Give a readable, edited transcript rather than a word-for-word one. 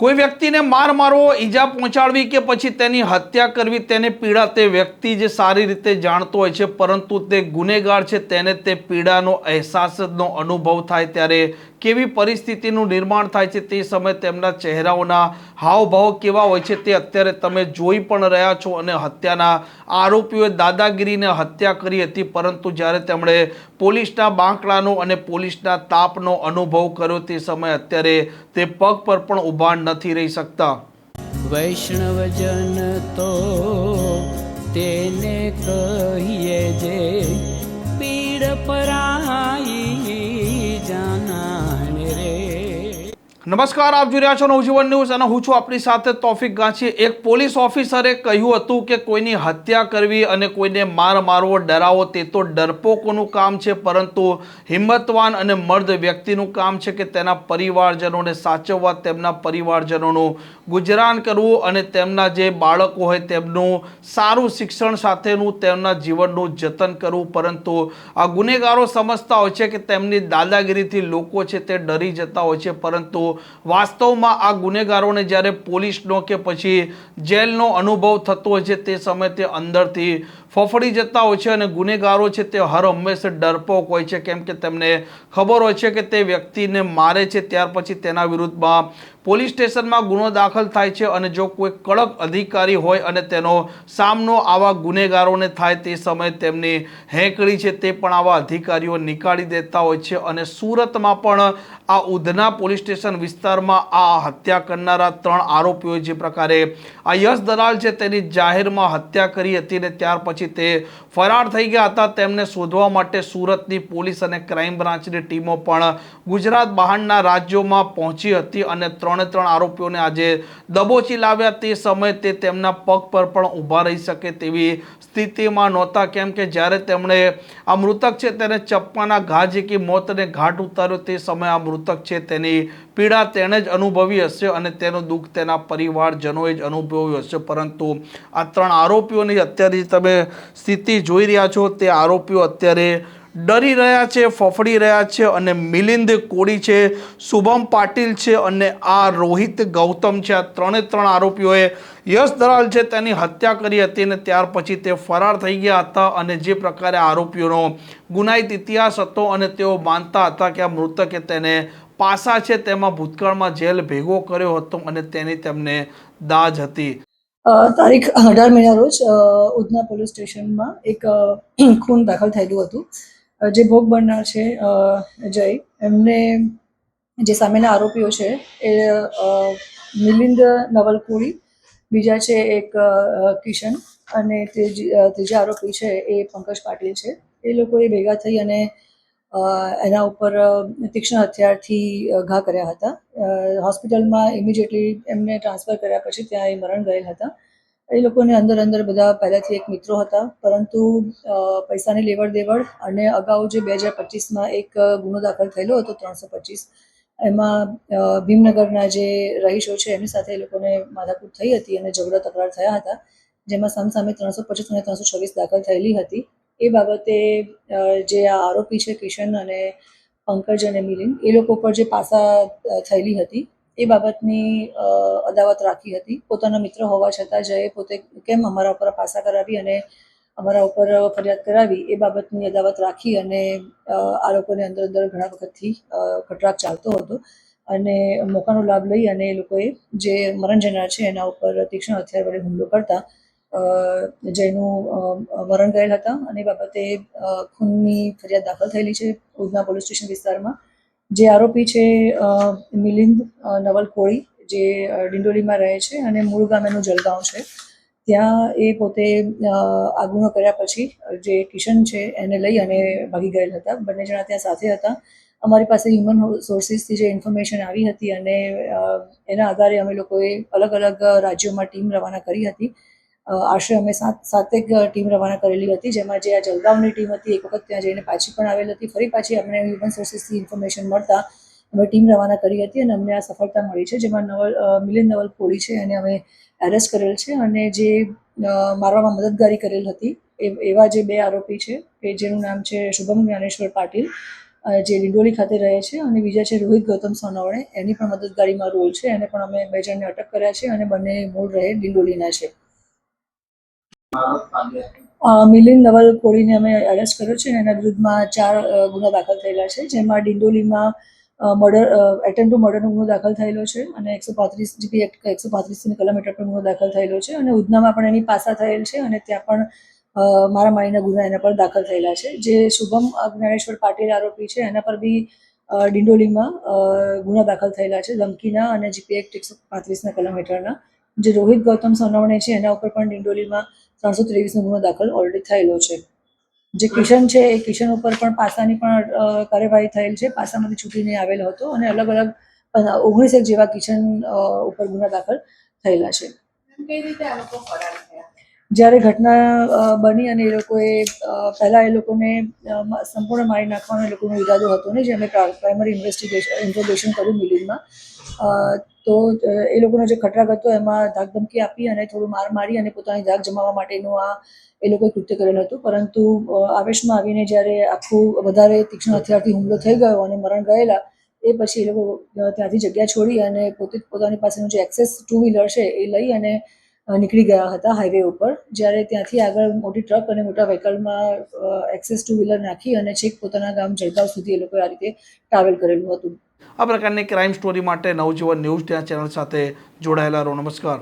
કોઈ વ્યક્તિને માર મારવો, ઈજા પહોંચાડવી કે પછી તેની હત્યા કરવી, તેને પીડા તે વ્યક્તિ જે સારી રીતે જાણતો હોય છે, પરંતુ તે ગુનેગાર છે, તેને તે પીડાનો અહેસાસનો અનુભવ થાય ત્યારે કેવી પરિસ્થિતિનું નિર્માણ થાય છે, તે સમયે તેમના ચહેરાઓના હાવભાવ કેવા હોય છે તે અત્યારે તમે જોઈ પણ રહ્યા છો. અને હત્યાના આરોપીઓએ દાદાગીરીને હત્યા કરી હતી, પરંતુ જ્યારે તેમણે પોલીસના બાંકડાનો અને પોલીસના તાપનો અનુભવ કર્યો તે સમયે અત્યારે તે પગ પર પણ ઊભા નથી રહી શકતા. વૈષ્ણવજન તો તેને કહીએ જે પીડ પરાઈ જાનાને રે. નમસ્કાર, આપ જોઈ રહ્યા છો નવજીવન ન્યૂઝ અને હું છું આપણી સાથે તોફિક ગાંચી. એક પોલીસ ઓફિસરે કહ્યું હતું કે કોઈની હત્યા કરવી અને કોઈને માર મારવો, ડરાવો તે તો ડરપોકોનું કામ છે, પરંતુ હિંમતવાન અને મર્દ વ્યક્તિનું કામ છે કે તેના પરિવારજનોને સાચવવા, તેમના પરિવારજનોનું ગુજરાન કરવું અને તેમના જે બાળકો હોય તેમનું સારું શિક્ષણ સાથેનું તેમના જીવનનું જતન કરવું. પરંતુ આ ગુનેગારો સમજતા હોય છે કે તેમની દાદાગીરીથી લોકો છે તે ડરી જતા હોય છે, પરંતુ વાસ્તવમાં આ ગુનેગારોને જ્યારે પોલીસનો કે પછી જેલનો અનુભવ થતો હોય છે તે સમયે તે અંદરથી ફફડી જતા હોય છે. અને ગુનેગારો છે તે હર હંમેશા ડરપોક હોય છે, કેમ કે તેમને ખબર હોય છે કે તે વ્યક્તિને મારે છે ત્યાર પછી તેના વિરુદ્ધમાં પોલીસ સ્ટેશનમાં ગુનો દાખલ થાય છે, અને જો કોઈ કડક અધિકારી હોય અને તેનો સામનો આવા ગુનેગારોને થાય તે સમયે તેમની હેંકડી છે તે પણ આવા અધિકારીઓ નીકાળી દેતા હોય છે. અને સુરતમાં પણ આ ઉધના પોલીસ સ્ટેશન વિસ્તારમાં આ હત્યા કરનારા 3 આરોપીઓએ જે પ્રકારે આ યશ દલાલ છે તેની જાહેરમાં હત્યા કરી હતી ને ત્યાર પછી તે ફરાર થઈ ગયા હતા. તેમને શોધવા માટે સુરતની પોલીસ અને ક્રાઇમ બ્રાન્ચની ટીમો પણ ગુજરાત બહારના રાજ્યોમાં પહોંચી હતી અને 3 આરોપીઓને આજે દબોચી લાવ્યા. તે સમયે તે તેમના પગ પર પણ ઊભા રહી શકે તેવી સ્થિતિમાં નહોતા, કેમ કે જ્યારે તેમણે આ મૃતક છે તેને ચપ્પાના ઘા ઝીકી મોતને ઘાટ ઉતાર્યો તે સમયે આ મૃતક છે તેની પીડા તેણે જ અનુભવી હશે અને તેનું દુઃખ તેના પરિવારજનોએ જ અનુભવ્યું હશે. પરંતુ આ 3 આરોપીઓની અત્યારે તમે સ્થિતિ જોઈ રહ્યા છો, તે આરોપીઓ અત્યારે ડરી રહ્યા છે, ફફડી રહ્યા છે. અને મિલિંદ કોળી છે, શુભમ પાટીલ છે અને આ રોહિત ગૌતમ છે, આ 3 આરોપીઓએ યશ દલાલ છે તેની હત્યા કરી હતી અને ત્યાર પછી તે ફરાર થઈ ગયા હતા. અને જે પ્રકારે આરોપીઓનો ગુનાહિત ઇતિહાસ હતો અને તેઓ માનતા હતા કે આ મૃતકે તેને પાસા છે તેમાં ભૂતકાળમાં જેલ ભેગો કર્યો હતો અને તેની તેમને દાજ હતી. તારીખ 18 મેના રોજ ઉધના પોલીસ સ્ટેશનમાં એક ખૂન દાખલ થયેલું હતું. જે ભોગ બનનાર છે જય, એમને જે સામેના આરોપીઓ છે એ મિલિંદ નવલપુરી, બીજા છે એક કિશન અને ત્રીજા આરોપી છે એ પંકજ પાટીલ છે. એ લોકોએ ભેગા થઈ અને એના ઉપર તીક્ષ્ણ હથિયારથી ઘા કર્યા હતા. હોસ્પિટલમાં ઇમિડિયેટલી એમને ટ્રાન્સફર કર્યા પછી ત્યાં એ મરણ ગયેલ હતા. એ લોકોને અંદર બધા પહેલાંથી એક મિત્રો હતા, પરંતુ પૈસાની લેવડ દેવડ અને અગાઉ જે 2025માં એક ગુનો દાખલ થયેલો હતો 325, એમાં ભીમનગરના જે રહીશો છે એમની સાથે એ લોકોને માથાકૂટ થઈ હતી અને ઝઘડો તકરાર થયા હતા, જેમાં સામસામે 325 અને 326 દાખલ થયેલી હતી. એ બાબતે જે આ આરોપી છે કિશન અને પંકજ અને મિલિંદ, એ લોકો પર જે પાસા થયેલી હતી એ બાબતની અદાવત રાખી હતી. પોતાના મિત્ર હોવા છતાં જયે પોતે કેમ અમારા ઉપર પાસા કરાવી અને અમારા ઉપર ફરિયાદ કરાવી એ બાબતની અદાવત રાખી અને આ લોકોને અંદર ઘણા વખતથી ખટરાક ચાલતો હતો. અને મોકાનો લાભ લઈ અને એ લોકોએ જે મરણ જનાર છે એના ઉપર તીક્ષ્ણ હથિયાર વડે હુમલો કરતા જયનું મરણ ગયેલ હતા. અને એ બાબતે ખૂનની ફરિયાદ દાખલ થયેલી છે ઉધના પોલીસ સ્ટેશન વિસ્તારમાં. જે આરોપી છે મિલિંદ નવલ કોળી, જે ડિંડોલીમાં રહે છે અને મૂળ ગામ એનું જલગાંવ છે. ત્યાં એ પોતે આ ગુનો કર્યા પછી જે કિશન છે એને લઈ અને ભાગી ગયેલ હતા. બંને જણા ત્યાં સાથે હતા. અમારી પાસે હ્યુમન સોર્સિસથી જે ઇન્ફોર્મેશન આવી હતી અને એના આધારે અમે લોકોએ અલગ અલગ રાજ્યોમાં ટીમ રવાના કરી હતી. આશરે અમે 7 ટીમ રવાના કરેલી હતી, જેમાં જે આ જલગાંવની ટીમ હતી એક વખત ત્યાં જઈને પાછી પણ આવેલ હતી. ફરી પાછી અમને હ્યુમન સોર્સિસથી ઇન્ફોર્મેશન મળતા અમે ટીમ રવાના કરી હતી અને અમને આ સફળતા મળી છે, જેમાં મિલિંદ નવલ કોળી છે એને અમે એરેસ્ટ કરેલ છે. અને જે મારવામાં મદદગારી કરેલ હતી એવા જે 2 આરોપી છે કે જેનું નામ છે શુભમ જ્ઞાનેશ્વર પાટીલ જે ડિંડોલી ખાતે રહે છે, અને બીજા છે રોહિત ગૌતમ સોનવણે, એની પણ મદદગારીમાં રોલ છે. એને પણ અમે 2 જણને અટક કર્યા છે અને બંને મૂળ રહે ડિંડોલીના છે. મિલિંદ નવલ કોળીને અમે અરેસ્ટ કર્યો છે અને એના વિરુદ્ધમાં 4 ગુના દાખલ થયેલા છે, જેમાં ડિંડોલીમાં એટેમ્પ ટુ મર્ડરનો ગુનો દાખલ થયેલો છે અને 135 જીપી એક્ટ 135 કલમ હેઠળ પણ ગુનો દાખલ થયેલો છે, અને ઉધનામાં પણ એની પાસા થયેલ છે અને ત્યાં પણ મારામારીના ગુના એના પર દાખલ થયેલા છે. જે શુભમ જ્ઞાનેશ્વર પાટીલ આરોપી છે, એના પર બી ડિંડોલીમાં ગુના દાખલ થયેલા છે ધમકીના અને જીપી એક્ટ 135 કલમ હેઠળના. જે રોહિત ગૌતમ સોનવણે છે, એના ઉપર પણ ડિંડોલીમાં 323નો ગુનો દાખલ ઓલરેડી થયેલો છે. જે કિશન છે, એ કિશન ઉપર પણ પાસાની પણ કાર્યવાહી થયેલ છે. પાસામાંથી છૂટીને આવેલો હતો અને અલગ અલગ 19 જેવા કિશન ઉપર ગુના દાખલ થયેલા છે. જ્યારે ઘટના બની અને એ લોકોએ પહેલાં એ લોકોને સંપૂર્ણ મારી નાખવાનો એ લોકોનો ઈરાદો હતો ને, જે અમે પ્રાઇમરી ઇન્ટ્રોગેશન કર્યું મિલિંદમાં, તો એ લોકોનો જે ખટરાગ હતો એમાં ધાકધમકી આપી અને થોડું માર મારી અને પોતાની ધાક જમાવવા માટેનું એ લોકોએ કૃત્ય કરેલું હતું. પરંતુ આવેશમાં આવીને જ્યારે આખું વધારે તીક્ષ્ણ હથિયારથી હુમલો થઈ ગયો અને મરણ ગયેલા, એ પછી એ લોકો ત્યાંથી જગ્યા છોડી અને પોતાની પાસેનું જે એક્સેસ 2 વ્હીલર છે એ લઈ અને નીકળી ગયા હતા હાઈવે ઉપર. જ્યારે ત્યાંથી આગળ મોટી ટ્રક અને મોટા વ્હીકલમાં એક્સેસ 2 વ્હીલર નાખી અને છેક પોતાના ગામ જળગાંવ સુધી એ લોકોએ આ રીતે ટ્રાવેલ કરેલું હતું. આ પ્રકારની ક્રાઇમ સ્ટોરી માટે નવજીવન ન્યૂઝ ચેનલ સાથે જોડાયેલા રહો. નમસ્કાર.